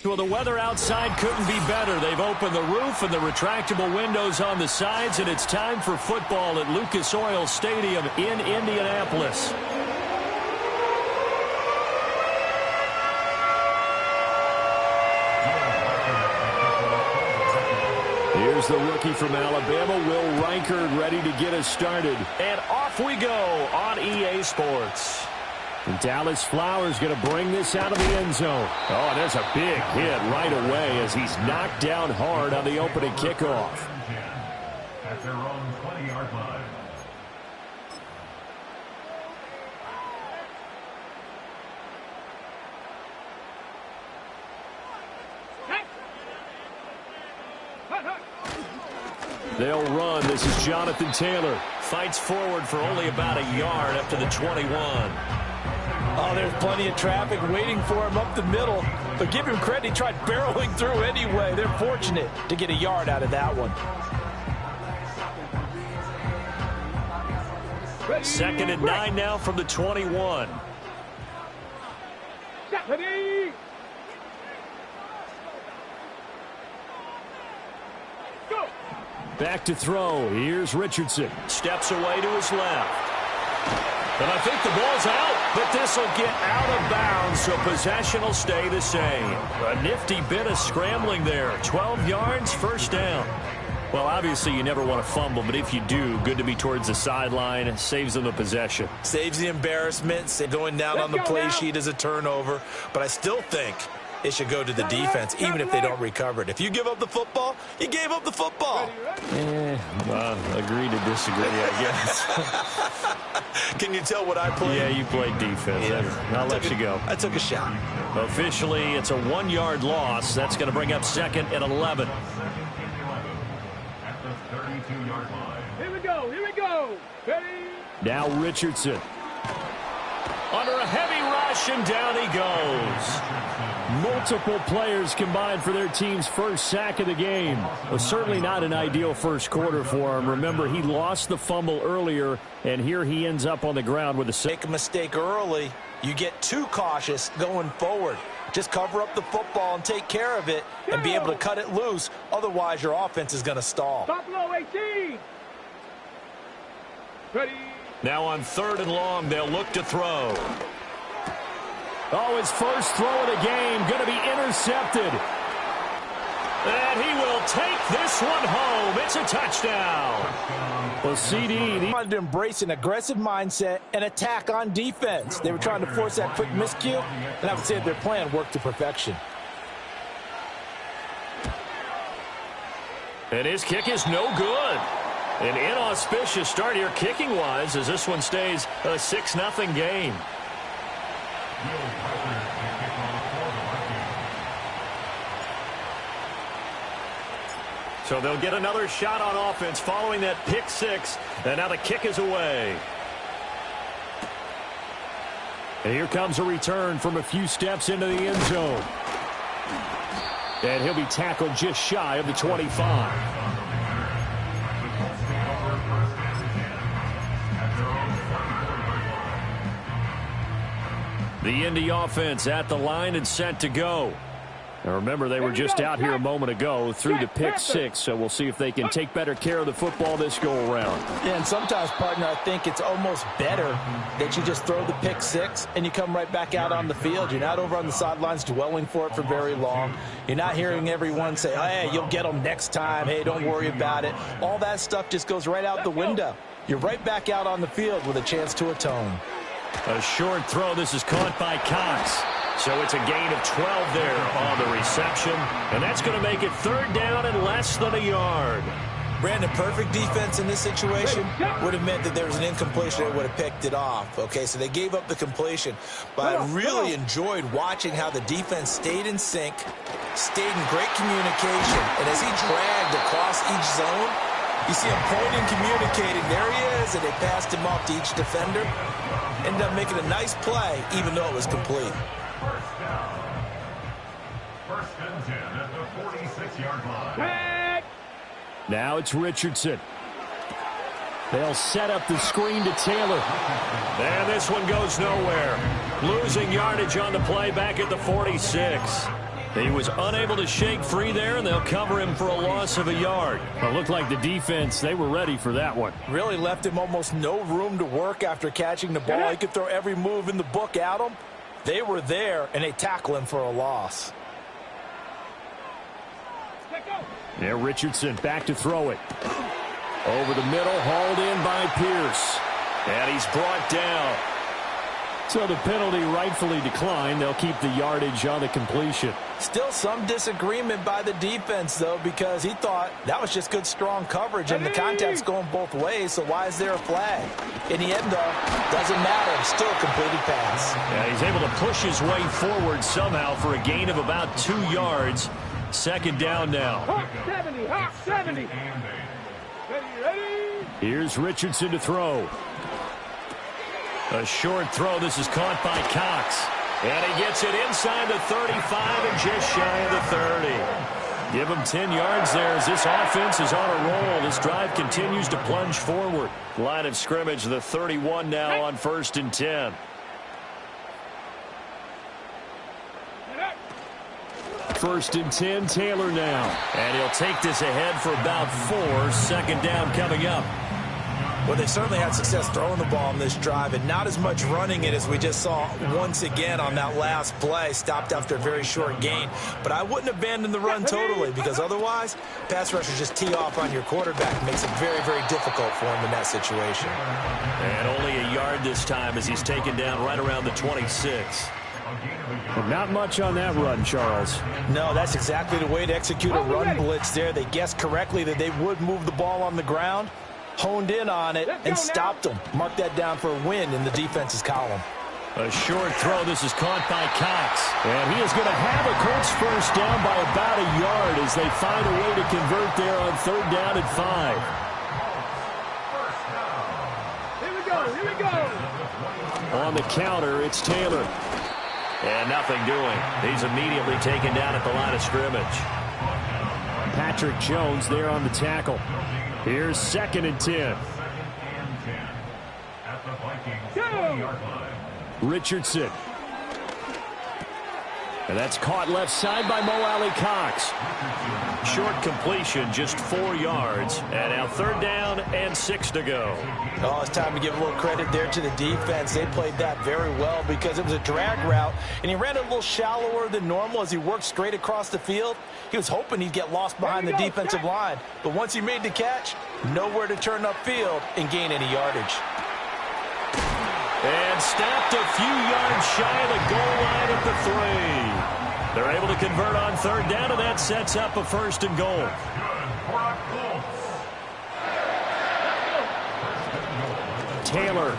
Well, the weather outside couldn't be better. They've opened the roof and the retractable windows on the sides, and it's time for football at Lucas Oil Stadium in Indianapolis. Here's the rookie from Alabama, Will Reichard, ready to get us started. And off we go on EA Sports. And Dallas Flowers going to bring this out of the end zone. Oh, there's a big hit right away as he's knocked down hard on the opening kickoff. At their own 20-yard line. They'll run. This is Jonathan Taylor. Fights forward for only about a yard up to the 21. Oh, there's plenty of traffic waiting for him up the middle. But give him credit, he tried barreling through anyway. They're fortunate to get a yard out of that one. Second and 9 now from the 21. Back to throw. Here's Richardson. Steps away to his left. And I think the ball's out, but this will get out of bounds, so possession will stay the same. A nifty bit of scrambling there. 12 yards, first down. Well, obviously you never want to fumble, but if you do, good to be towards the sideline. Saves them the possession. Saves the embarrassment. Going down on the play sheet is a turnover, but I still think it should go to the defense, even if they don't recover it. If you give up the football, you gave up the football. Agree to disagree, I guess. Can you tell what I played? Yeah, you played defense. Yeah. I'll let you go. I took a shot. Officially, it's a 1-yard loss. That's going to bring up second and 11. At the 32-yard line. Here we go. Ready? Now Richardson. Under a heavy rush, and down he goes. Multiple players combined for their team's first sack of the game. Well, certainly not an ideal first quarter for him. Remember, he lost the fumble earlier, and here he ends up on the ground with a sack. Make a mistake early, you get too cautious going forward. Just cover up the football and take care of it and be able to cut it loose. Otherwise, your offense is going to stall. Buffalo 18. Ready? Now on third and long, they'll look to throw. Oh, his first throw of the game, going to be intercepted. And he will take this one home. It's a touchdown. Well, CD, They wanted to embrace an aggressive mindset and attack on defense. They were trying to force that quick miscue, and I would say their plan worked to perfection. and his kick is no good. An inauspicious start here kicking-wise as this one stays a 6-0 game. So they'll get another shot on offense following that pick six, and now the kick is away. And here comes a return from a few steps into the end zone. And he'll be tackled just shy of the 25. The Indy offense at the line and set to go. Now remember, they were just out here a moment ago through the pick six, so we'll see if they can take better care of the football this go-around. Yeah, and sometimes, partner, I think it's almost better that you just throw the pick six and you come right back out on the field. You're not over on the sidelines dwelling for it for very long. You're not hearing everyone say, hey, you'll get them next time. Hey, don't worry about it. All that stuff just goes right out the window. You're right back out on the field with a chance to atone. A short throw. This is caught by Cox. So it's a gain of 12 there on the reception. And that's going to make it third down and less than a yard. Brandon, perfect defense in this situation would have meant that there was an incompletion. They would have picked it off. Okay, so they gave up the completion. But I really enjoyed watching how the defense stayed in sync, stayed in great communication. And as he dragged across each zone, you see him pointing, communicating. There he is, and they passed him off to each defender. Ended up making a nice play, even though it was complete. First down. First and 10 at the 46-yard line. Now it's Richardson. They'll set up the screen to Taylor. And this one goes nowhere. Losing yardage on the play back at the 46. He was unable to shake free there, and they'll cover him for a loss of a yard. Well, it looked like the defense, they were ready for that one. Really left him almost no room to work after catching the ball. He could throw every move in the book at him. They were there, and they tackle him for a loss. Yeah, Richardson back to throw it. Over the middle, hauled in by Pierce. And he's brought down. So the penalty rightfully declined. They'll keep the yardage on the completion. Still some disagreement by the defense, though, because he thought that was just good, strong coverage, and the contact's going both ways, so why is there a flag? In the end, though, doesn't matter. It's still a completed pass. Yeah, he's able to push his way forward somehow for a gain of about 2 yards. Second down now. Hot 70, hot 70. Ready. Here's Richardson to throw. A short throw. This is caught by Cox. And he gets it inside the 35 and just shy of the 30. Give him 10 yards there as this offense is on a roll. This drive continues to plunge forward. Line of scrimmage, the 31 now on 1st and 10. First and 10, Taylor now. And he'll take this ahead for about 4. Second down coming up. Well, they certainly had success throwing the ball on this drive, and not as much running it as we just saw once again on that last play. Stopped after a very short gain. But I wouldn't abandon the run totally, because otherwise, pass rushers just tee off on your quarterback. It makes it very, very difficult for him in that situation. And only a yard this time as he's taken down right around the 26. But not much on that run, Charles. No, that's exactly the way to execute a run blitz there. They guessed correctly that they would move the ball on the ground, honed in on it, and stopped them. Mark that down for a win in the defense's column. A short throw. This is caught by Cox. And he is going to have a Colts first down by about a yard as they find a way to convert there on 3rd down and 5. Here we go. On the counter, it's Taylor. And nothing doing. He's immediately taken down at the line of scrimmage. Patrick Jones there on the tackle. Here's 2nd and 10. Richardson. And that's caught left side by Mo Alley Cox. Short completion, just 4 yards. And now 3rd down and 6 to go. Oh, it's time to give a little credit there to the defense. They played that very well because it was a drag route, and he ran a little shallower than normal as he worked straight across the field. He was hoping he'd get lost behind the defensive line, but once he made the catch, nowhere to turn upfield and gain any yardage. And stopped a few yards shy of the goal line at the 3. They're able to convert on 3rd down, and that sets up a 1st and goal. Taylor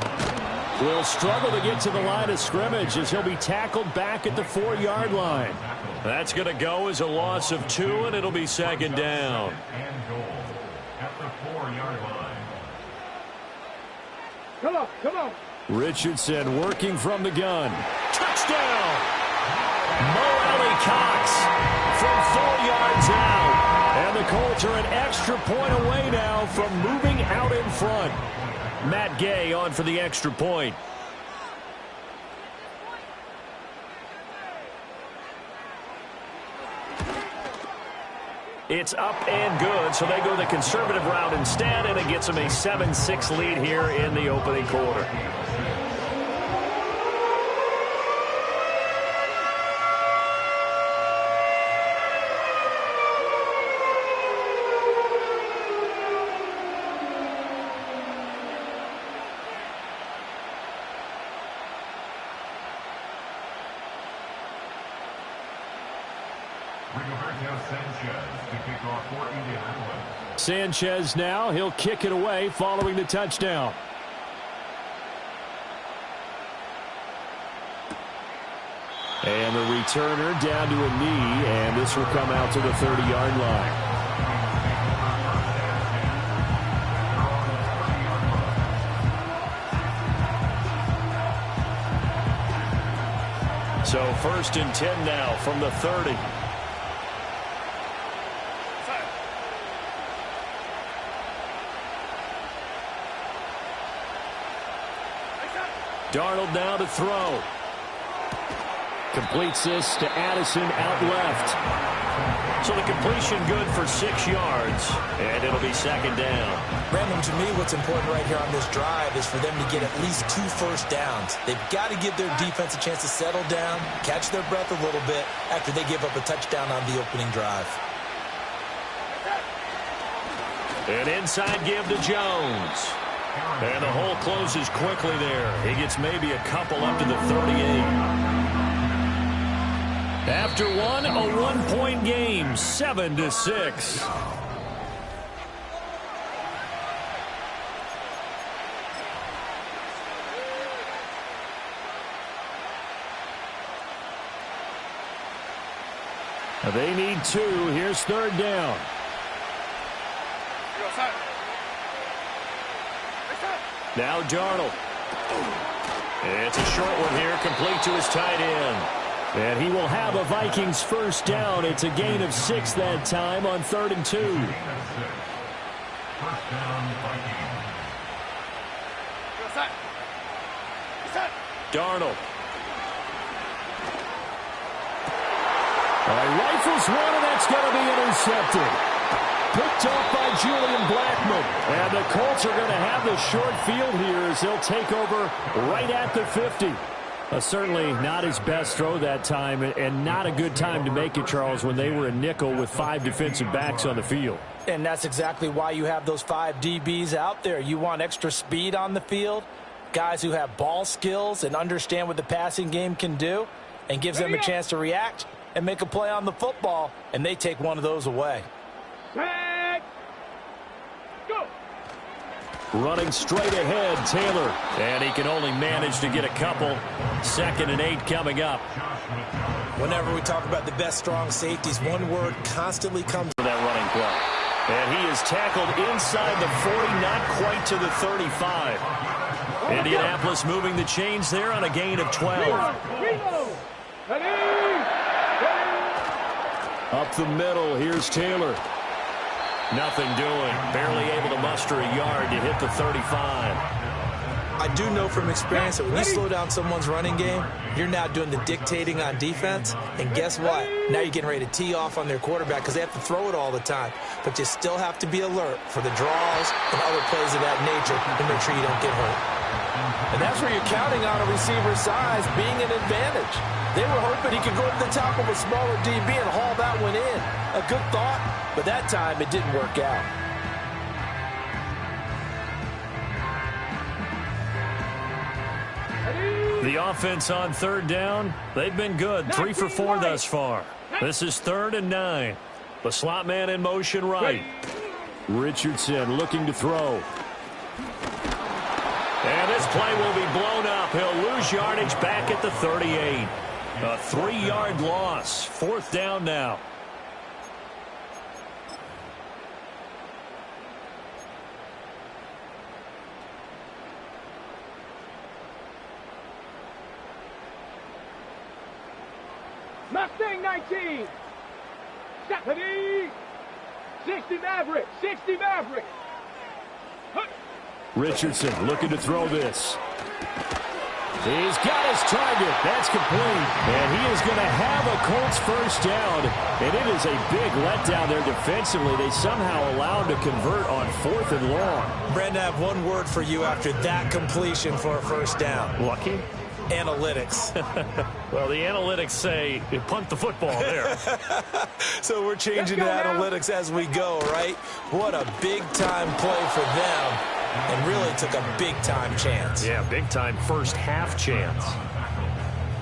will struggle to get to the line of scrimmage as he'll be tackled back at the 4-yard line. That's going to go as a loss of 2, and it'll be 2nd down. Come on. Richardson working from the gun. Touchdown! Mo Alley Cox from 4 yards out. And the Colts are an extra point away now from moving out in front. Matt Gay on for the extra point. It's up and good, so they go the conservative route instead, and it gets them a 7-6 lead here in the opening quarter. Sanchez now, he'll kick it away following the touchdown. And the returner down to a knee, and this will come out to the 30-yard line. So 1st and 10 now from the 30. Darnold now to throw. Completes this to Addison out left. So the completion good for 6 yards, and it'll be second down. Brandon, to me, what's important right here on this drive is for them to get at least 2 first downs. They've got to give their defense a chance to settle down, catch their breath a little bit after they give up a touchdown on the opening drive. An inside give to Jones. And the hole closes quickly there. He gets maybe a couple up to the 38. After one, a 1-point game, 7-6. They need 2. Here's third down. Now Darnold. It's a short one here, complete to his tight end. And he will have a Vikings first down. It's a gain of 6 that time on 3rd and 2. First down, Vikings. Darnold. Rifles one, and that's going to be intercepted. Picked off by Julian Blackmon. And the Colts are going to have the short field here as they'll take over right at the 50. Certainly not his best throw that time, and not a good time to make it, Charles, when they were in nickel with 5 defensive backs on the field. And that's exactly why you have those 5 DBs out there. You want extra speed on the field, guys who have ball skills and understand what the passing game can do, and gives them a chance to react and make a play on the football, and they take one of those away. Go! Running straight ahead, Taylor. And he can only manage to get a couple. 2nd and 8 coming up. Whenever we talk about the best strong safeties, one word constantly comes For that running play. And he is tackled inside the 40, not quite to the 35. Indianapolis moving the chains there on a gain of 12. Up the middle, here's Taylor. Nothing doing. Barely able to muster a yard to hit the 35. I do know from experience that when you slow down someone's running game, you're now doing the dictating on defense. And guess what? Now you're getting ready to tee off on their quarterback because they have to throw it all the time. But you still have to be alert for the draws and other plays of that nature to make sure you don't get hurt. And that's where you're counting on a receiver's size being an advantage. They were hoping he could go to the top of a smaller DB and haul that one in. A good thought, but that time it didn't work out. The offense on 3rd down, they've been good. 3 for 4 thus far. This is 3rd and 9. The slot man in motion right. Richardson looking to throw. And this play will be blown up. He'll lose yardage back at the 38. A 3-yard loss. 4th down now. Mustang 19. 60 Maverick. 60 Maverick. Richardson looking to throw this. He's got his target. That's complete. And he is going to have a Colts first down. And it is a big letdown there defensively. They somehow allowed to convert on 4th and long. Brandon, I have one word for you after that completion for a first down. Lucky? Analytics. Well, the analytics say punt the football there. So we're changing to analytics as we go, right? What a big-time play for them. And really took a big-time chance. Yeah, big-time first half chance.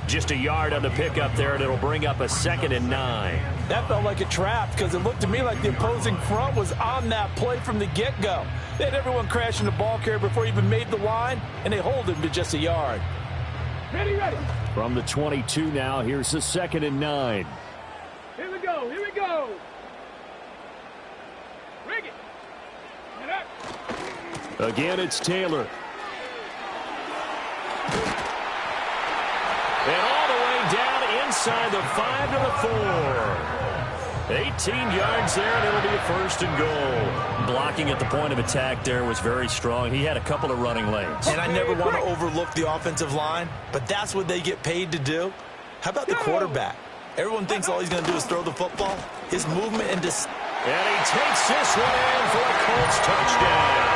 Just a yard on the pickup there, and it'll bring up a 2nd and 9. That felt like a trap because it looked to me like the opposing front was on that play from the get-go. They had everyone crashing the ball carrier before he even made the line, and they hold him to just a yard. Ready, ready. From the 22 now, here's the 2nd and 9. Here we go, here we go. Rig it. Get up. Again, it's Taylor. And all the way down inside the 5 to the 4. 18 yards there, and it'll be a 1st and goal. Blocking at the point of attack there was very strong. He had a couple of running lanes. And I never want to overlook the offensive line, but that's what they get paid to do. How about the quarterback? Everyone thinks all he's going to do is throw the football. His movement and And he takes this one in for a Colts touchdown.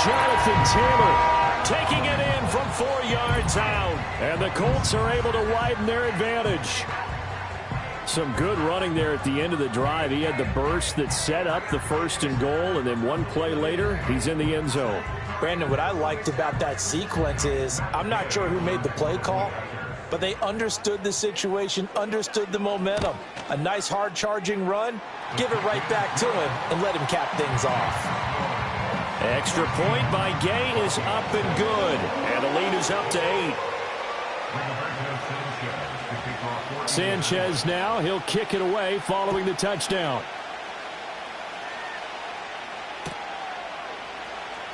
Jonathan Taylor Taking it in from 4 yards out. And the Colts are able to widen their advantage. Some good running there at the end of the drive. He had the burst that set up the 1st and goal, and then one play later, he's in the end zone. Brandon, what I liked about that sequence is I'm not sure who made the play call, but they understood the situation, understood the momentum. A nice hard-charging run, give it right back to him, and let him cap things off. Extra point by Gay is up and good. And the lead is up to 8. Sanchez now, he'll kick it away following the touchdown.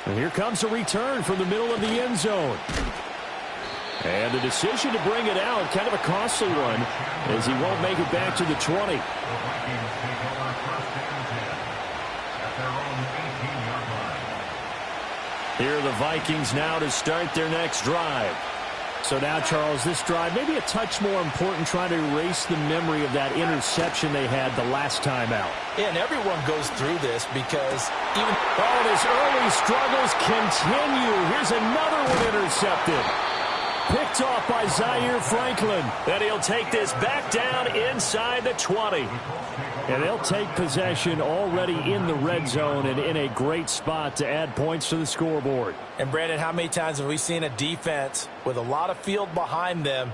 And here comes a return from the middle of the end zone. And the decision to bring it out, kind of a costly one, as he won't make it back to the 20. Here are the Vikings now to start their next drive. So now, Charles, this drive maybe a touch more important, trying to erase the memory of that interception they had the last time out. Yeah, and everyone goes through this because even... Oh, and his early struggles continue. Here's another one intercepted. Picked off by Zaire Franklin. And he'll take this back down inside the 20. And they'll take possession already in the red zone and in a great spot to add points to the scoreboard. And, Brandon, how many times have we seen a defense with a lot of field behind them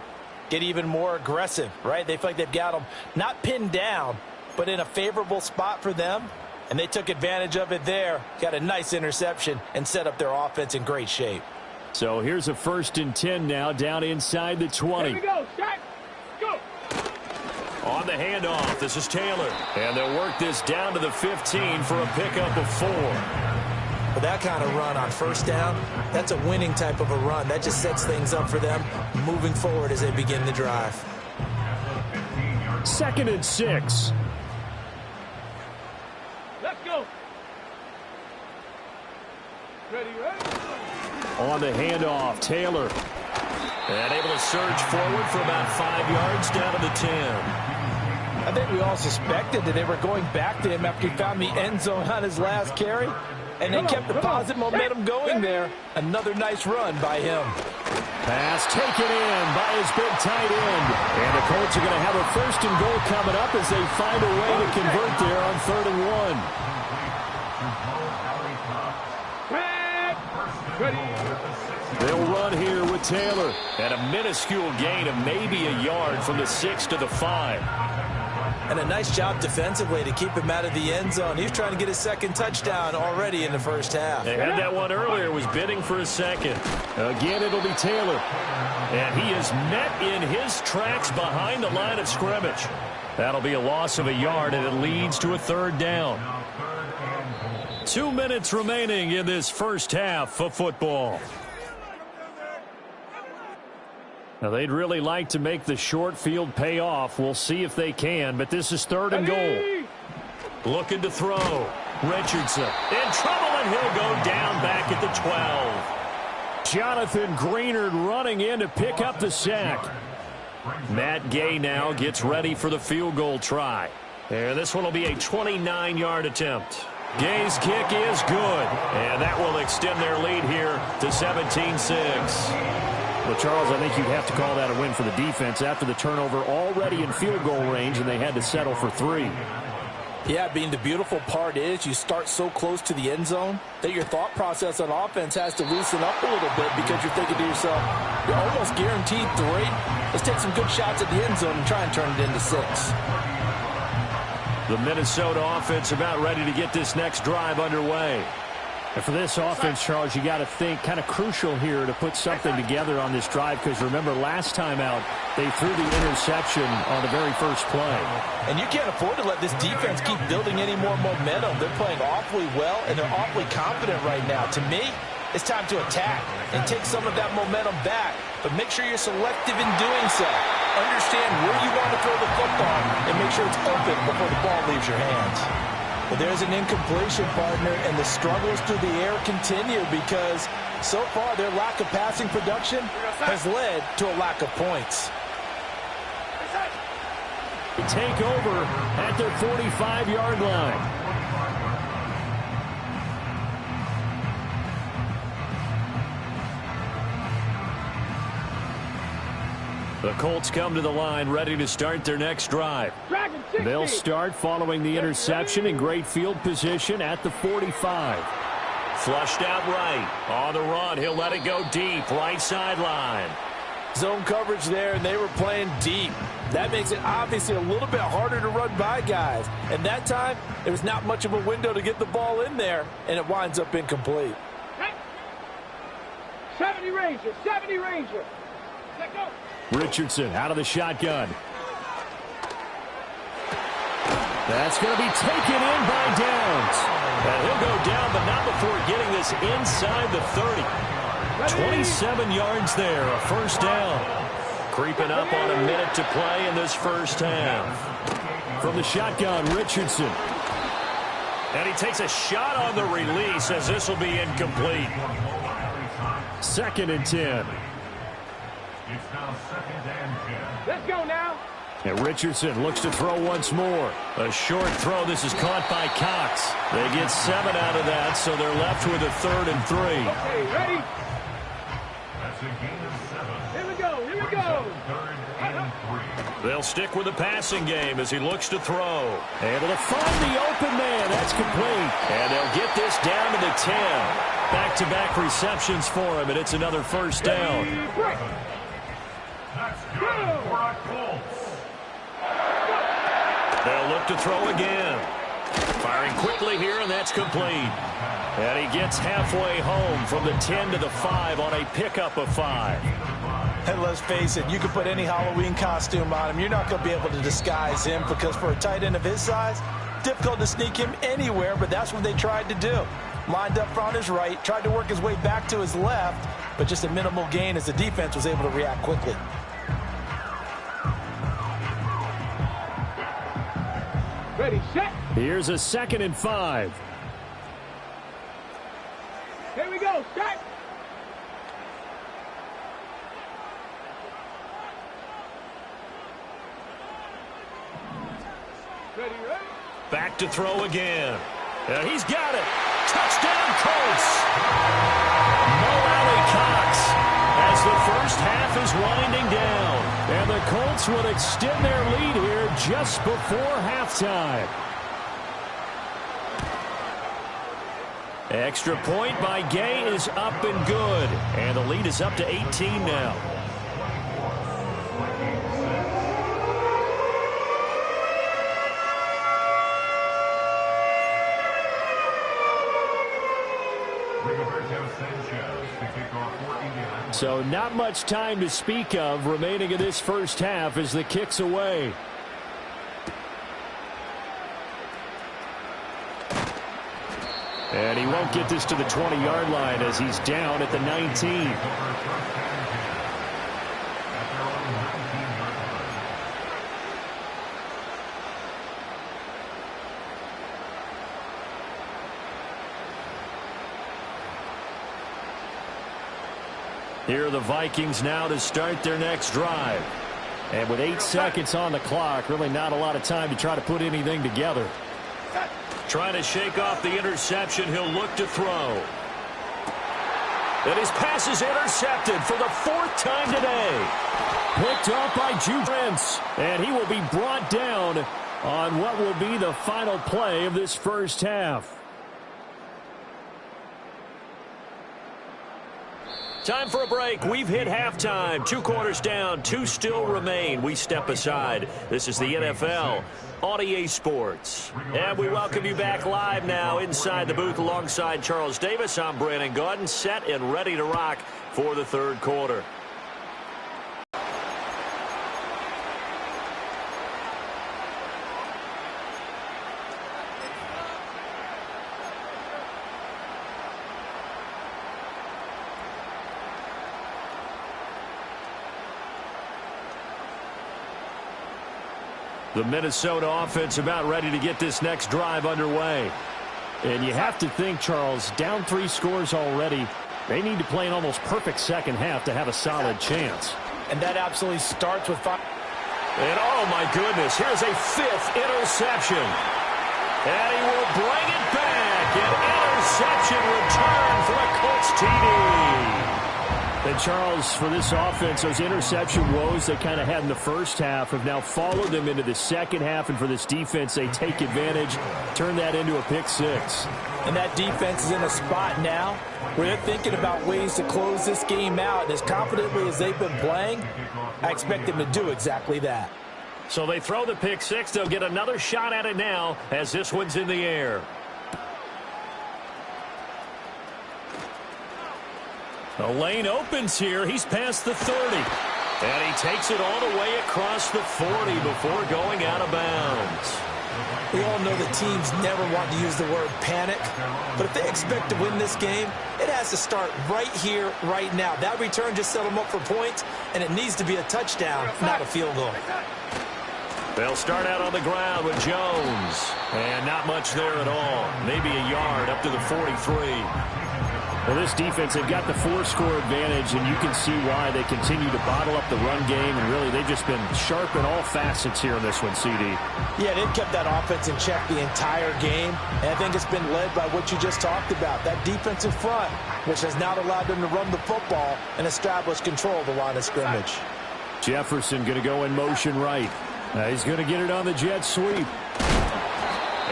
get even more aggressive, right? They feel like they've got them not pinned down, but in a favorable spot for them. And they took advantage of it there, got a nice interception, and set up their offense in great shape. So here's a 1st and 10 now down inside the 20. Here we go. Shot. Go. On the handoff, this is Taylor. And they'll work this down to the 15 for a pickup of 4. But that kind of run on 1st down, that's a winning type of a run. That just sets things up for them moving forward as they begin the drive. 2nd and 6. Let's go. Ready, ready. On the handoff, Taylor. And able to surge forward for about 5 yards down to the 10. I think we all suspected that they were going back to him after he found the end zone on his last carry. And they kept the positive momentum going there. Another nice run by him. Pass taken in by his big tight end. And the Colts are going to have a 1st and goal coming up as they find a way to convert there on 3rd and 1. Ready. They'll run here with Taylor. And a minuscule gain of maybe a yard from the 6 to the 5. And a nice job defensively to keep him out of the end zone. He was trying to get his 2nd touchdown already in the 1st half. They had that one earlier, was bidding for a 2nd. Again, it'll be Taylor. And he is met in his tracks behind the line of scrimmage. That'll be a loss of a yard, and it leads to a 3rd down. 2 minutes remaining in this 1st half of football. Now, they'd really like to make the short field pay off. We'll see if they can, but this is 3rd and goal. Looking to throw. Richardson in trouble, and he'll go down back at the 12. Jonathan Greenard running in to pick up the sack. Matt Gay now gets ready for the field goal try. And this one will be a 29-yard attempt. Gay's kick is good, and that will extend their lead here to 17-6. Well, Charles, I think you'd have to call that a win for the defense after the turnover already in field goal range, and they had to settle for 3. Yeah, Bean, the beautiful part is you start so close to the end zone that your thought process on offense has to loosen up a little bit because you're thinking to yourself, you're almost guaranteed 3. Let's take some good shots at the end zone and try and turn it into 6. The Minnesota offense about ready to get this next drive underway. And for this offense, Charles, you got to think kind of crucial here to put something together on this drive because remember last time out they threw the interception on the very first play. And you can't afford to let this defense keep building any more momentum. They're playing awfully well and they're awfully confident right now. To me, it's time to attack and take some of that momentum back, but make sure you're selective in doing so. Understand where you want to throw the football and make sure it's open before the ball leaves your hands. But there's an incompletion, partner, and the struggles through the air continue because so far their lack of passing production has led to a lack of points. They take over at their 45-yard line. The Colts come to the line ready to start their next drive. They'll start following the interception in great field position at the 45. Flushed out right. On the run, he'll let it go deep. Right sideline. Zone coverage there, and they were playing deep. That makes it obviously a little bit harder to run by guys. And that time, there was not much of a window to get the ball in there, and it winds up incomplete. 70 Ranger, 70 Ranger. Let go. Richardson out of the shotgun. That's going to be taken in by Downs. And he'll go down, but not before getting this inside the 30. 27 yards there, a first down. Creeping up on a minute to play in this first half. From the shotgun, Richardson. And he takes a shot on the release as this will be incomplete. 2nd and 10. It's now 2nd and 10. Let's go now. And Richardson looks to throw once more. A short throw. This is caught by Cox. They get 7 out of that, so they're left with a 3rd and 3. Okay, ready? That's a gain of 7. Here we go, here we go. 3rd and 3. They'll stick with the passing game as he looks to throw. Able to find the open man. That's complete. And they'll get this down to the 10. Back-to-back receptions for him, and it's another first down. Break. That's good for a Colts. They'll look to throw again. Firing quickly here, and that's complete. And he gets halfway home from the 10 to the 5 on a pickup of 5. And let's face it, you can put any Halloween costume on him. You're not going to be able to disguise him because for a tight end of his size, difficult to sneak him anywhere, but that's what they tried to do. Lined up on his right, tried to work his way back to his left, but just a minimal gain as the defense was able to react quickly. Ready, set. Here's a 2nd and 5. Here we go, start. Ready, ready. Back to throw again. And he's got it. Touchdown, Colts. Mo Alley Cox as the first half is winding down. And the Colts will extend their lead here just before halftime. Extra point by Gay is up and good. And the lead is up to 18 now. So not much time to speak of remaining in this first half as the kick's away. And he won't get this to the 20-yard line as he's down at the 19. Here are the Vikings now to start their next drive. And with 8 seconds on the clock, really not a lot of time to try to put anything together. Trying to shake off the interception. He'll look to throw. And his pass is intercepted for the 4th time today. Picked off by Prince. And he will be brought down on what will be the final play of this first half. Time for a break. We've hit halftime. 2 quarters down. 2 still remain. We step aside. This is the NFL on EA Sports. And we welcome you back live now inside the booth alongside Charles Davis. I'm Brandon Gaudin, set and ready to rock for the 3rd quarter. The Minnesota offense about ready to get this next drive underway. And you have to think, Charles, down 3 scores already. They need to play an almost perfect second half to have a solid chance. And that absolutely starts with And oh my goodness, here's a 5th interception. And he will bring it back. An interception return for a Colts TD. And Charles, for this offense, those interception woes they kind of had in the first half have now followed them into the second half. And for this defense, they take advantage, turn that into a pick 6. And that defense is in a spot now where they're thinking about ways to close this game out. And as confidently as they've been playing, I expect them to do exactly that. So they throw the pick 6. They'll get another shot at it now as this one's in the air. The lane opens here. He's past the 30. And he takes it all the way across the 40 before going out of bounds. We all know that teams never want to use the word panic, but if they expect to win this game, it has to start right here, right now. That return just set them up for points, and it needs to be a touchdown, not a field goal. They'll start out on the ground with Jones. And not much there at all. Maybe a yard up to the 43. Well, this defense, they've got the 4-score advantage, and you can see why they continue to bottle up the run game. And really, they've just been sharp in all facets here in this one, CD. Yeah, they've kept that offense in check the entire game. And I think it's been led by what you just talked about, that defensive front, which has now allowed them to run the football and establish control of the line of scrimmage. Jefferson going to go in motion right. He's going to get it on the jet sweep.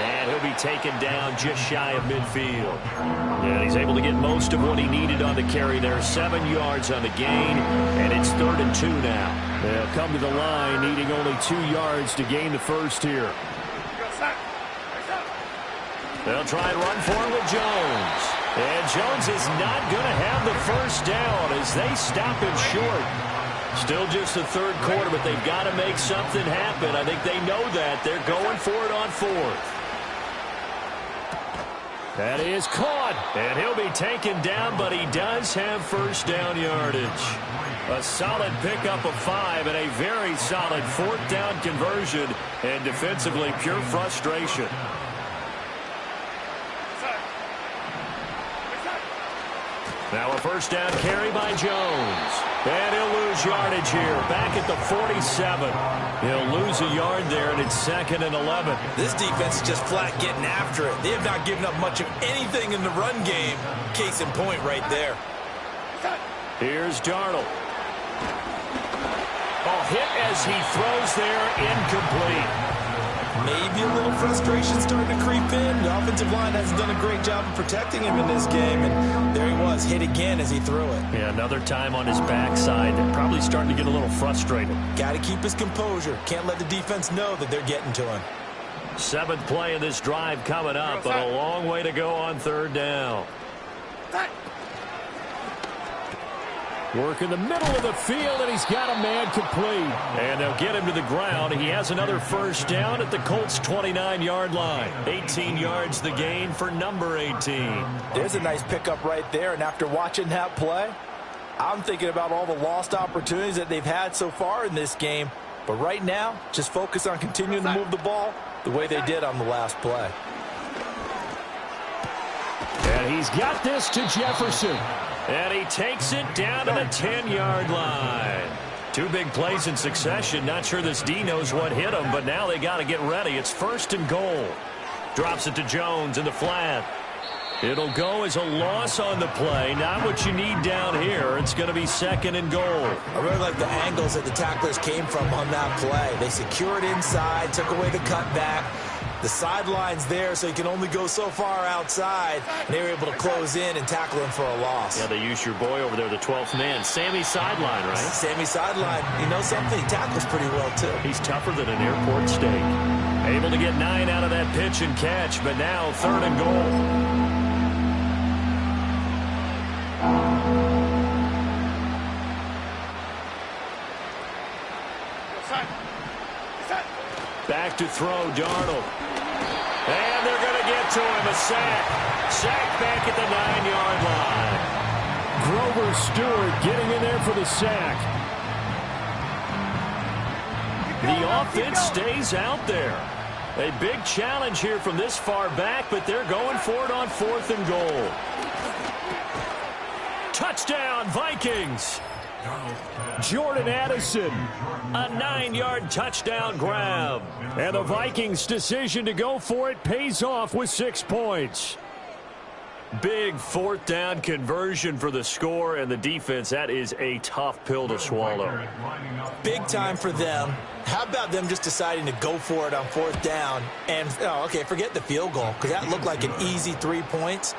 And he'll be taken down just shy of midfield. And he's able to get most of what he needed on the carry there. 7 yards on the gain, and it's 3rd and 2 now. They'll come to the line, needing only 2 yards to gain the first here. They'll try and run for it with Jones. And Jones is not going to have the first down as they stop him short. Still just the 3rd quarter, but they've got to make something happen. I think they know that. They're going for it on 4th. That is caught. And he'll be taken down, but he does have first down yardage. A solid pickup of 5 and a very solid 4th down conversion. And defensively, pure frustration. Now a first down carry by Jones. And he'll lose yardage here, back at the 47. He'll lose a yard there, and it's 2nd and 11. This defense is just flat getting after it. They have not given up much of anything in the run game. Case in point right there. Here's Darnold. Oh, hit as he throws there, incomplete. Maybe a little frustration starting to creep in. The offensive line hasn't done a great job of protecting him in this game, and there he was, hit again as he threw it. Yeah, another time on his backside. Probably starting to get a little frustrated. Got to keep his composure. Can't let the defense know that they're getting to him. 7th play of this drive coming up, but a long way to go on 3rd down. Work in the middle of the field, and he's got a man complete. And they'll get him to the ground. He has another first down at the Colts' 29-yard line. 18 yards the gain for number 18. There's a nice pickup right there, and after watching that play, I'm thinking about all the lost opportunities that they've had so far in this game. But right now, just focus on continuing to move the ball the way they did on the last play. And he's got this to Jefferson. And he takes it down to the 10-yard line. 2 big plays in succession. Not sure this D knows what hit him, but now they got to get ready. It's 1st and goal. Drops it to Jones in the flat. It'll go as a loss on the play. Not what you need down here. It's going to be 2nd and goal. I really like the angles that the tacklers came from on that play. They secured inside, took away the cutback. The sideline's there, so you can only go so far outside. And they were able to close in and tackle him for a loss. Yeah, they used your boy over there, the 12th man. Sammy Sideline, right? Sammy Sideline. You know something? He tackles pretty well, too. He's tougher than an airport steak. Able to get 9 out of that pitch and catch, but now 3rd and goal. Back to throw, Darnold. And they're going to get to him, a sack. Sack back at the 9-yard line. Grover Stewart getting in there for the sack. The offense stays out there. A big challenge here from this far back, but they're going for it on 4th and goal. Touchdown, Vikings. Jordan Addison. A 9-yard touchdown grab. And the Vikings' decision to go for it pays off with 6 points. Big 4th down conversion for the score, and the defense, that is a tough pill to swallow. Big time for them. How about them just deciding to go for it on 4th down? And, okay, forget the field goal, because that looked like an easy 3 points.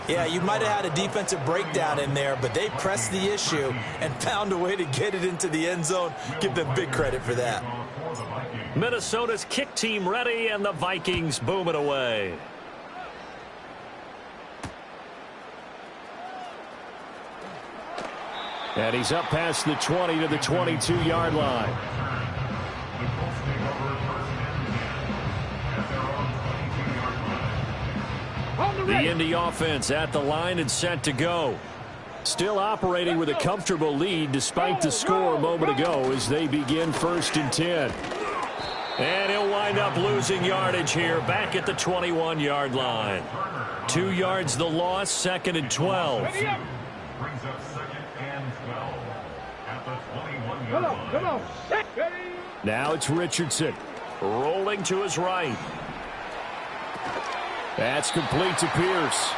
Yeah, you might have had a defensive breakdown in there, but they pressed the issue and found a way to get it into the end zone. Give them big credit for that. Minnesota's kick team ready, and the Vikings boom it away. And he's up past the 20 to the 22-yard line. The Indy offense at the line and set to go. Still operating with a comfortable lead despite the score a moment ago as they begin 1st and 10. And he'll wind up losing yardage here back at the 21-yard line. 2 yards the loss, 2nd and 12. Brings up 2nd and 12 at the 21-yard line. Come on. Now it's Richardson. Rolling to his right. That's complete to Pierce.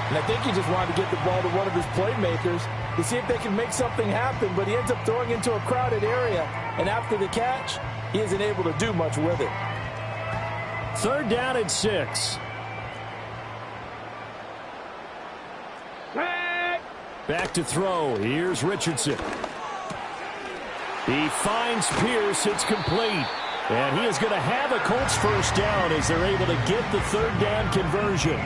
And I think he just wanted to get the ball to one of his playmakers to see if they can make something happen, but he ends up throwing into a crowded area. And after the catch, he isn't able to do much with it. 3rd down and 6. Back to throw. Here's Richardson. He finds Pierce. It's complete. And he is going to have a Colts 1st down as they're able to get the 3rd down conversion.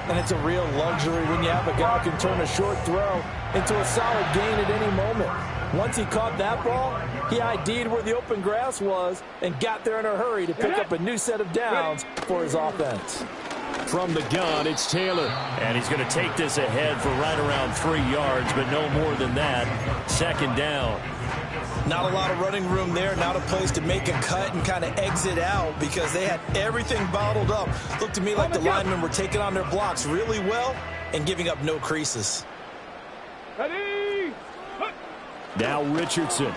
And it's a real luxury when you have a guy who can turn a short throw into a solid gain at any moment. Once he caught that ball, he ID'd where the open grass was and got there in a hurry to pick up a new set of downs for his offense. From the gun, it's Taylor. And he's going to take this ahead for right around 3 yards, but no more than that. 2nd down. Not a lot of running room there, not a place to make a cut and kind of exit out because they had everything bottled up. Looked to me like the linemen were taking on their blocks really well and giving up no creases. Now Richardson.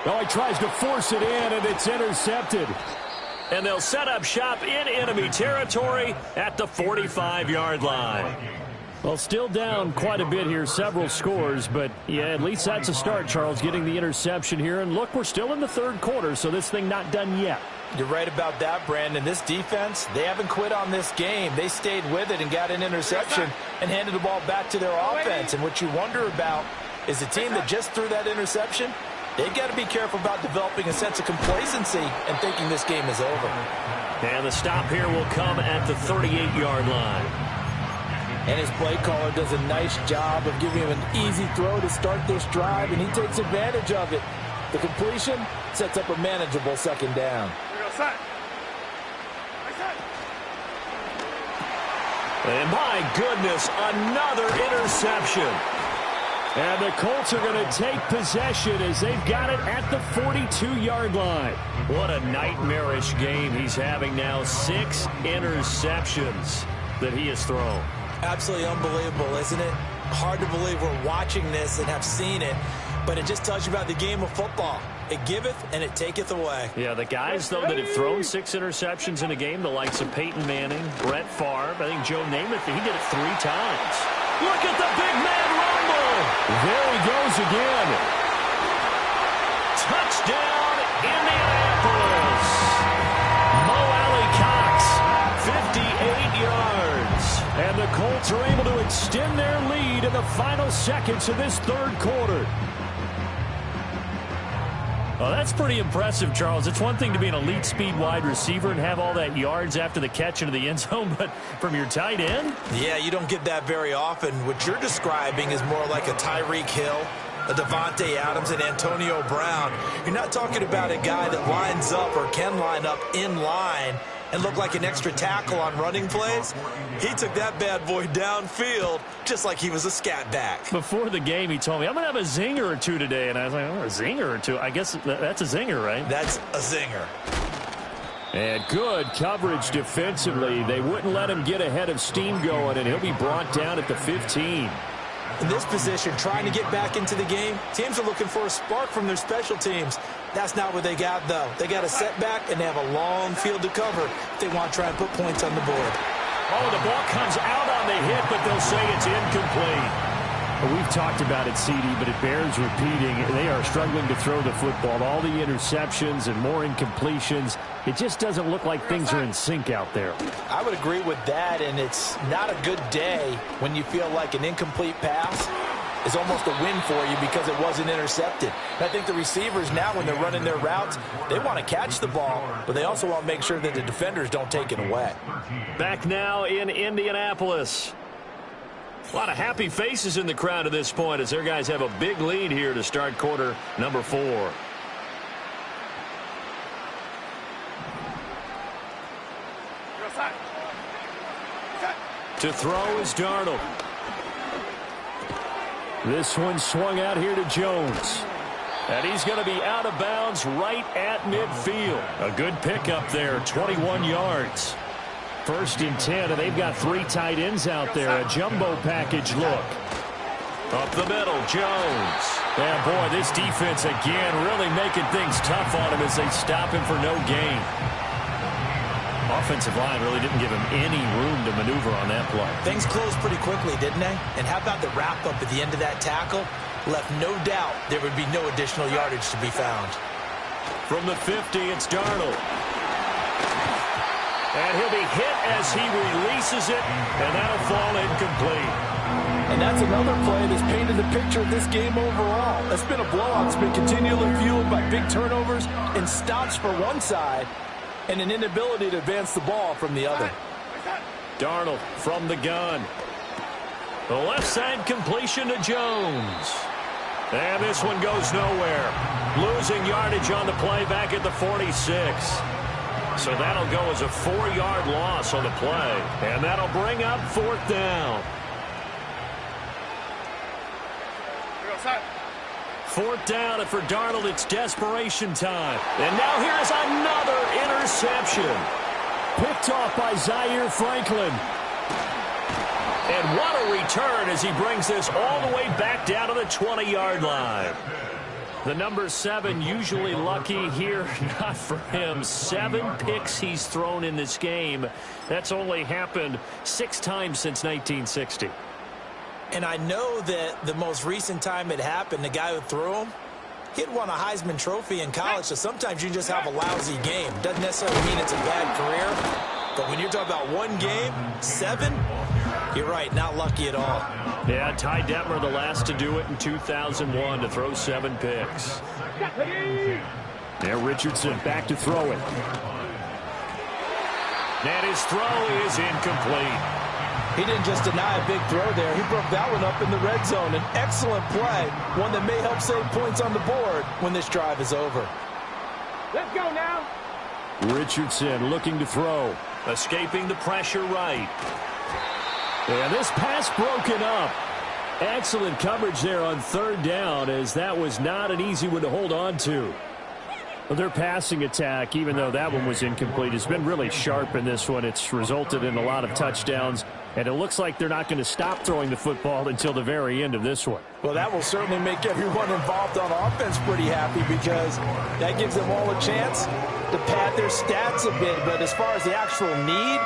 Oh, he tries to force it in, and it's intercepted. And they'll set up shop in enemy territory at the 45-yard line. Well, still down quite a bit here, several scores, but yeah, at least that's a start, Charles, getting the interception here. And look, we're still in the 3rd quarter, so this thing not done yet. You're right about that, Brandon. This defense, they haven't quit on this game. They stayed with it and got an interception and handed the ball back to their offense. And what you wonder about is a team that just threw that interception, they've got to be careful about developing a sense of complacency and thinking this game is over. And the stop here will come at the 38-yard line. And his play caller does a nice job of giving him an easy throw to start this drive, and he takes advantage of it. The completion sets up a manageable 2nd down. And my goodness, another interception. And the Colts are going to take possession as they've got it at the 42-yard line. What a nightmarish game he's having now. 6 interceptions that he has thrown. Absolutely unbelievable, isn't it? Hard to believe we're watching this and have seen it, but it just tells you about the game of football. It giveth and it taketh away. Yeah, the guys, though, that have thrown 6 interceptions in a game, the likes of Peyton Manning, Brett Favre, I think Joe Namath, he did it 3 times. Look at the big man rumble. There he goes again. Touchdown, Indianapolis. Mo Alley-Cox, 58 yards. And the Colts are able to extend their lead in the final seconds of this 3rd quarter. Well, that's pretty impressive, Charles. It's one thing to be an elite speed wide receiver and have all that yards after the catch into the end zone, but from your tight end? Yeah, you don't get that very often. What you're describing is more like a Tyreek Hill, a Devontae Adams, and Antonio Brown. You're not talking about a guy that lines up or can line up in line and look like an extra tackle on running plays. He took that bad boy downfield just like he was a scat back. Before the game, he told me, I'm going to have a zinger or two today. And I was like, oh, a zinger or two? I guess that's a zinger, right? That's a zinger. And good coverage defensively. They wouldn't let him get ahead of steam going, and he'll be brought down at the 15. In this position, trying to get back into the game, teams are looking for a spark from their special teams. That's not what they got, though. They got a setback, and they have a long field to cover if they want to try and put points on the board. Oh, the ball comes out on the hit, but they'll say it's incomplete. Well, we've talked about it, CD, but it bears repeating. They are struggling to throw the football. All the interceptions and more incompletions. It just doesn't look like things are in sync out there. I would agree with that, and it's not a good day when you feel like an incomplete pass is almost a win for you because it wasn't intercepted. And I think the receivers now, when they're running their routes, they want to catch the ball, but they also want to make sure that the defenders don't take it away. Back now in Indianapolis. A lot of happy faces in the crowd at this point as their guys have a big lead here to start quarter number 4. To throw is Darnold. This one swung out here to Jones. And he's going to be out of bounds right at midfield. A good pickup there, 21 yards. 1st and 10, and they've got 3 tight ends out there. A jumbo package look. Up the middle, Jones. And boy, this defense again really making things tough on him as they stop him for no gain. Offensive line really didn't give him any room to maneuver on that play. Things closed pretty quickly, didn't they? And how about the wrap-up at the end of that tackle? Left no doubt there would be no additional yardage to be found. From the 50, it's Darnold. And he'll be hit as he releases it, and that'll fall incomplete. And that's another play that's painted the picture of this game overall. That's been a blowout. It's been continually fueled by big turnovers and stops for one side and an inability to advance the ball from the other. Darnold from the gun. The left side completion to Jones. And this one goes nowhere. Losing yardage on the play back at the 46. So that'll go as a 4-yard loss on the play. And that'll bring up 4th down. 4th down, and for Darnold, it's desperation time. And now here's another interception. Picked off by Zaire Franklin. And what a return as he brings this all the way back down to the 20-yard line. The number 7 usually lucky here, not for him. 7 picks he's thrown in this game. That's only happened 6 times since 1960. And I know that the most recent time it happened, the guy who threw him, he'd won a Heisman Trophy in college, so sometimes you just have a lousy game. Doesn't necessarily mean it's a bad career, but when you're talking about one game, 7, you're right, not lucky at all. Yeah, Ty Detmer, the last to do it in 2001, to throw 7 picks. There, Richardson back to throw it. And his throw is incomplete. He didn't just deny a big throw there. He broke that one up in the red zone. An excellent play, one that may help save points on the board when this drive is over. Let's go now. Richardson looking to throw. Escaping the pressure right. And this pass broken up. Excellent coverage there on 3rd down, as that was not an easy one to hold on to. Well, their passing attack, even though that one was incomplete, has been really sharp in this one. It's resulted in a lot of touchdowns, and it looks like they're not going to stop throwing the football until the very end of this one. Well, that will certainly make everyone involved on offense pretty happy because that gives them all a chance to pad their stats a bit. But as far as the actual need,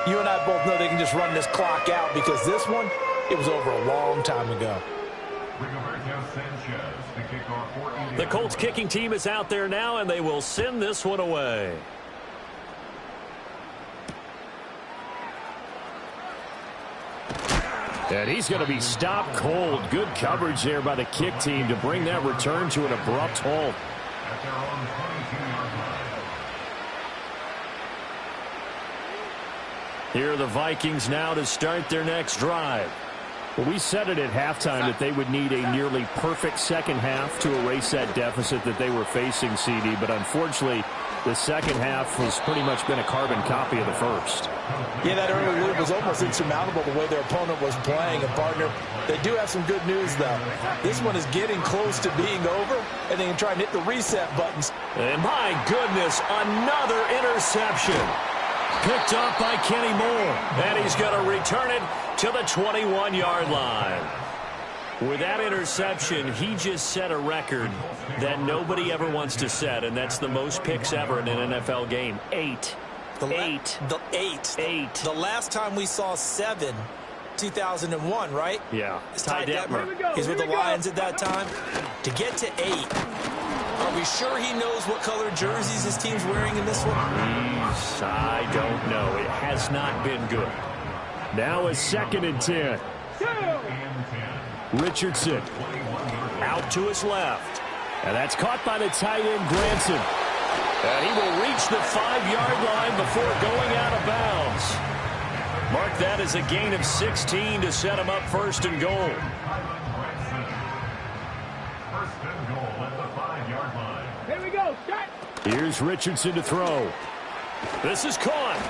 you and I both know they can just run this clock out because this one, it was over a long time ago. The Colts kicking team is out there now, and they will send this one away. And he's going to be stopped cold. Good coverage there by the kick team to bring that return to an abrupt halt. Here are the Vikings now to start their next drive. Well, we said it at halftime that they would need a nearly perfect second half to erase that deficit that they were facing, CD. But unfortunately, the second half has pretty much been a carbon copy of the first. Yeah, that early lead was almost insurmountable the way their opponent was playing. And, partner, they do have some good news, though. This one is getting close to being over, and they can try and hit the reset buttons. And, my goodness, another interception. Picked off by Kenny Moore. And he's going to return it to the 21-yard line. With that interception, he just set a record that nobody ever wants to set, and that's the most picks ever in an NFL game. 8. The last time we saw 7, 2001, right? Yeah. Ty Detmer. He's with the Lions at that time. To get to 8, are we sure he knows what color jerseys his team's wearing in this one? I don't know. It has not been good. Now a 2nd and 10. Richardson out to his left. And that's caught by the tight end, Granson. And he will reach the 5-yard line before going out of bounds. Mark that as a gain of 16 to set him up 1st and goal. First and goal at the 5-yard line. Here we go. Start. Here's Richardson to throw. This is caught.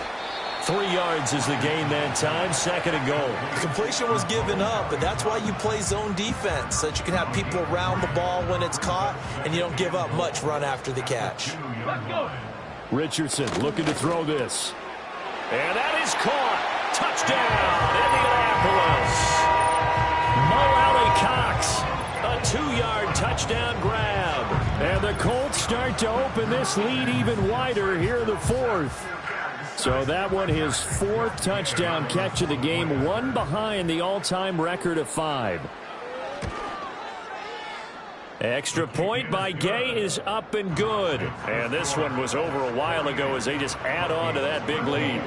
3 yards is the gain that time. 2nd and goal. The completion was given up, but that's why you play zone defense, so that you can have people around the ball when it's caught, and you don't give up much run after the catch. Let's go. Richardson looking to throw this. And that is caught. Touchdown, Indianapolis. Mo Alley Cox. A 2-yard touchdown grab. And the Colts start to open this lead even wider here in the 4th. So that one, his 4th touchdown catch of the game, one behind the all-time record of 5. Extra point by Gay is up and good. And this one was over a while ago as they just add on to that big lead.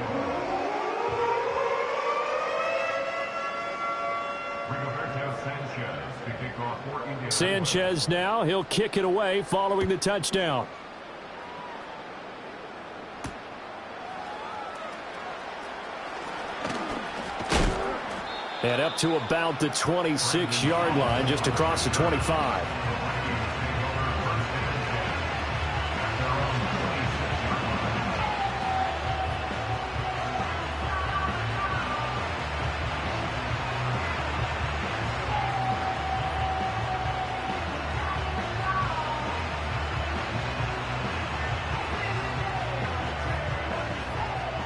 Sanchez now, he'll kick it away following the touchdown. And up to about the 26-yard line, just across the 25.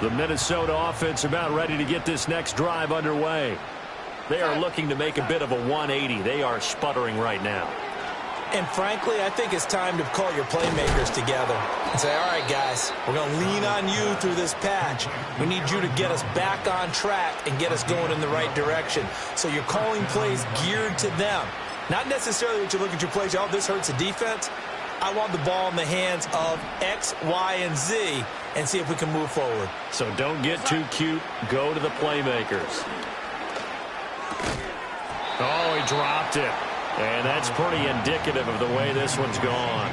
The Minnesota offense about ready to get this next drive underway. They are looking to make a bit of a 180. They are sputtering right now. And frankly, I think it's time to call your playmakers together and say, all right, guys, we're going to lean on you through this patch. We need you to get us back on track and get us going in the right direction. So you're calling plays geared to them. Not necessarily what you look at your plays, oh, this hurts the defense. I want the ball in the hands of X, Y, and Z and see if we can move forward. So don't get too cute. Go to the playmakers. Oh, he dropped it. And that's pretty indicative of the way this one's gone.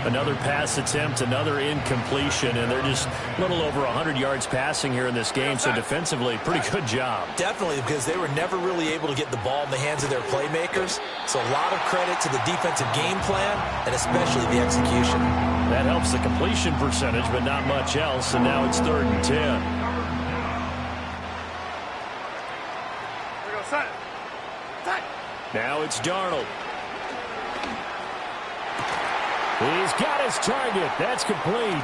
Another pass attempt, another incompletion, and they're just a little over 100 yards passing here in this game, so defensively, pretty good job. Definitely, because they were never really able to get the ball in the hands of their playmakers, so a lot of credit to the defensive game plan, and especially the execution. That helps the completion percentage, but not much else, and now it's 3rd and 10. Now it's Darnold. He's got his target. That's complete.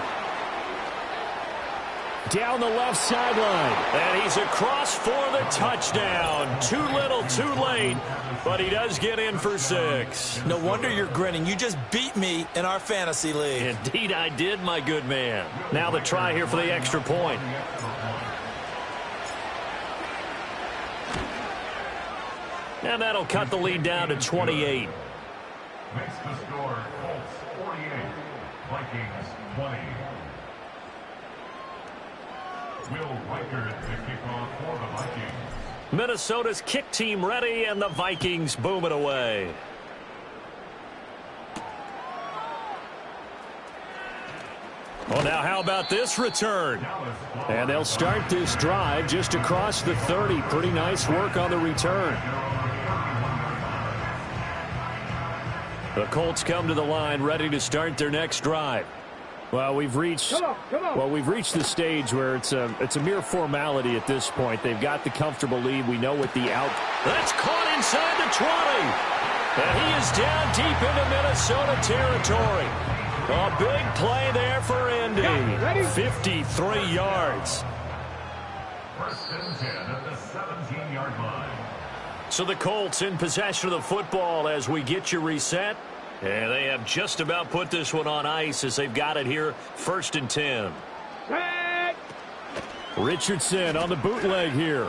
Down the left sideline. And he's across for the touchdown. Too little, too late. But he does get in for 6. No wonder you're grinning. You just beat me in our fantasy league. Indeed I did, my good man. Now the try here for the extra point. And that'll cut the lead down to 28. Makes the score Colts 48, Vikings 20. Will Riker to kick off for the Vikings. Minnesota's kick team ready, and the Vikings boom it away. Well, now how about this return? And they'll start this drive just across the 30. Pretty nice work on the return. The Colts come to the line ready to start their next drive. Well, we've reached the stage where it's a mere formality at this point. They've got the comfortable lead. We know what the out. That's caught inside the 20. And he is down deep into Minnesota territory. A big play there for Indy. 53 yards. First and 10 at the 17-yard line. So the Colts in possession of the football as we get you reset. And they have just about put this one on ice as they've got it here, 1st and 10. Richardson on the bootleg here.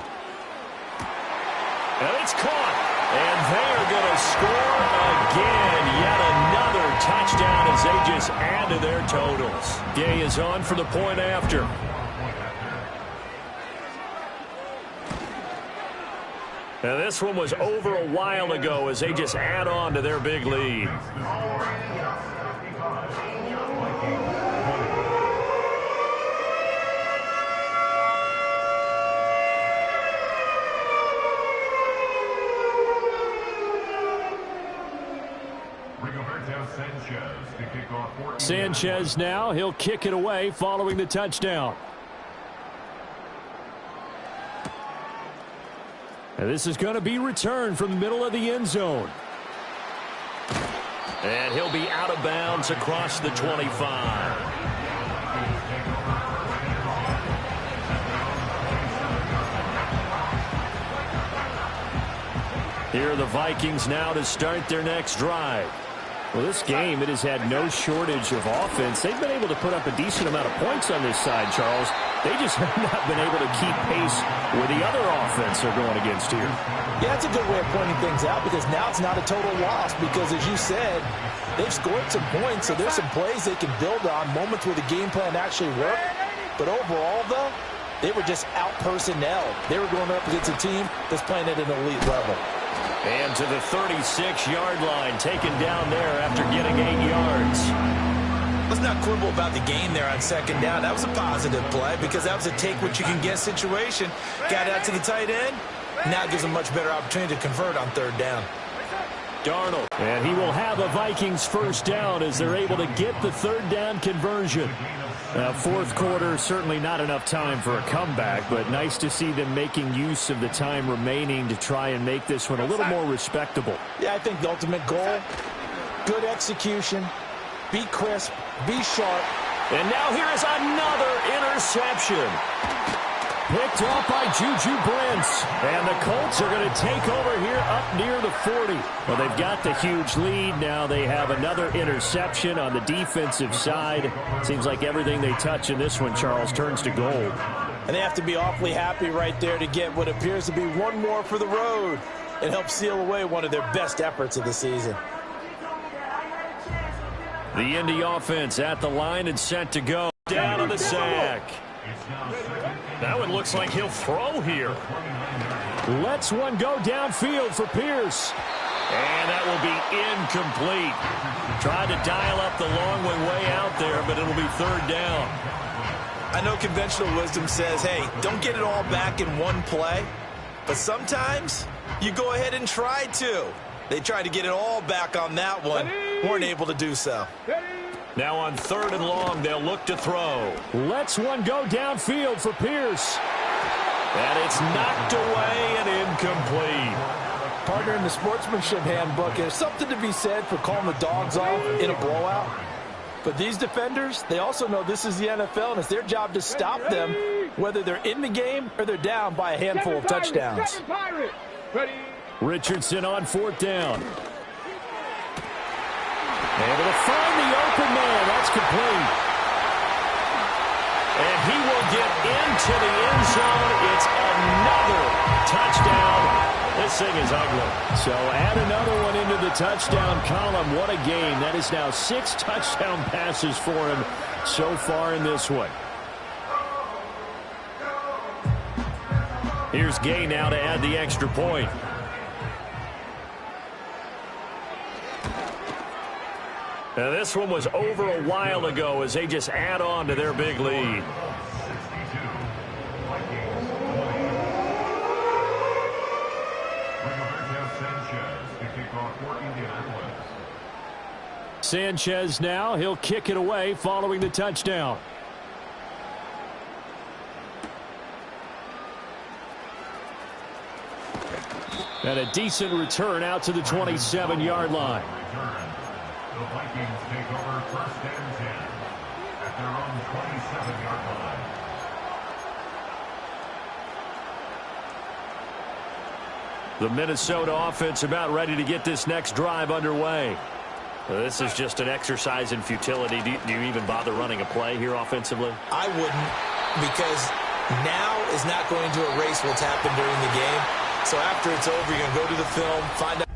And it's caught. And they are going to score again. Yet another touchdown as they just add to their totals. Gay is on for the point after. And this one was over a while ago as they just add on to their big lead. Sanchez now, he'll kick it away following the touchdown. And this is going to be returned from the middle of the end zone. And he'll be out of bounds across the 25. Here are the Vikings now to start their next drive. Well, this game, it has had no shortage of offense. They've been able to put up a decent amount of points on this side, Charles. They just have not been able to keep pace with the other offense they're going against here. Yeah, that's a good way of pointing things out because now it's not a total loss because, as you said, they've scored some points, so there's some plays they can build on, moments where the game plan actually worked. But overall, though, they were just out-personnel. They were going up against a team that's playing at an elite level. And to the 36-yard line, taken down there after getting 8 yards. Let's not quibble about the gain there on 2nd down. That was a positive play because that was a take-what-you-can-get situation. Got out to the tight end. Now it gives them a much better opportunity to convert on 3rd down. Darnold. And he will have a Vikings 1st down as they're able to get the 3rd down conversion. 4th quarter, certainly not enough time for a comeback, but nice to see them making use of the time remaining to try and make this one a little more respectable. Yeah, I think the ultimate goal, good execution, be crisp, be sharp. And now here is another interception. Picked off by Juju Brents. And the Colts are going to take over here up near the 40. Well, they've got the huge lead. Now they have another interception on the defensive side. Seems like everything they touch in this one, Charles, turns to gold. And they have to be awfully happy right there to get what appears to be one more for the road and help seal away one of their best efforts of the season. The Indy offense at the line and set to go. Down on the sack. That one looks like he'll throw here. Lets one go downfield for Pierce. And that will be incomplete. Tried to dial up the long way out there, but it'll be 3rd down. I know conventional wisdom says, hey, don't get it all back in one play. But sometimes you go ahead and try to. They tried to get it all back on that one. Weren't able to do so. Now on 3rd and long, they'll look to throw. Lets one go downfield for Pierce. And it's knocked away and incomplete. Partner, in the sportsmanship handbook, there's something to be said for calling the dogs off in a blowout. But these defenders, they also know this is the NFL, and it's their job to stop them, whether they're in the game or they're down by a handful of touchdowns. Richardson on 4th down. Able to find the open man. That's complete. And he will get into the end zone. It's another touchdown. This thing is ugly. So add another one into the touchdown column. What a game. That is now 6 touchdown passes for him so far in this one. Here's Gay now to add the extra point. Now this one was over a while ago as they just add on to their big lead. Sanchez now, he'll kick it away following the touchdown. And a decent return out to the 27-yard line. The Vikings take over 1st and 10 at their own 27-yard line. The Minnesota offense about ready to get this next drive underway. This is just an exercise in futility. Do you even bother running a play here offensively? I wouldn't, because now is not going to erase what's happened during the game. So after it's over, you're going to go to the film, find out.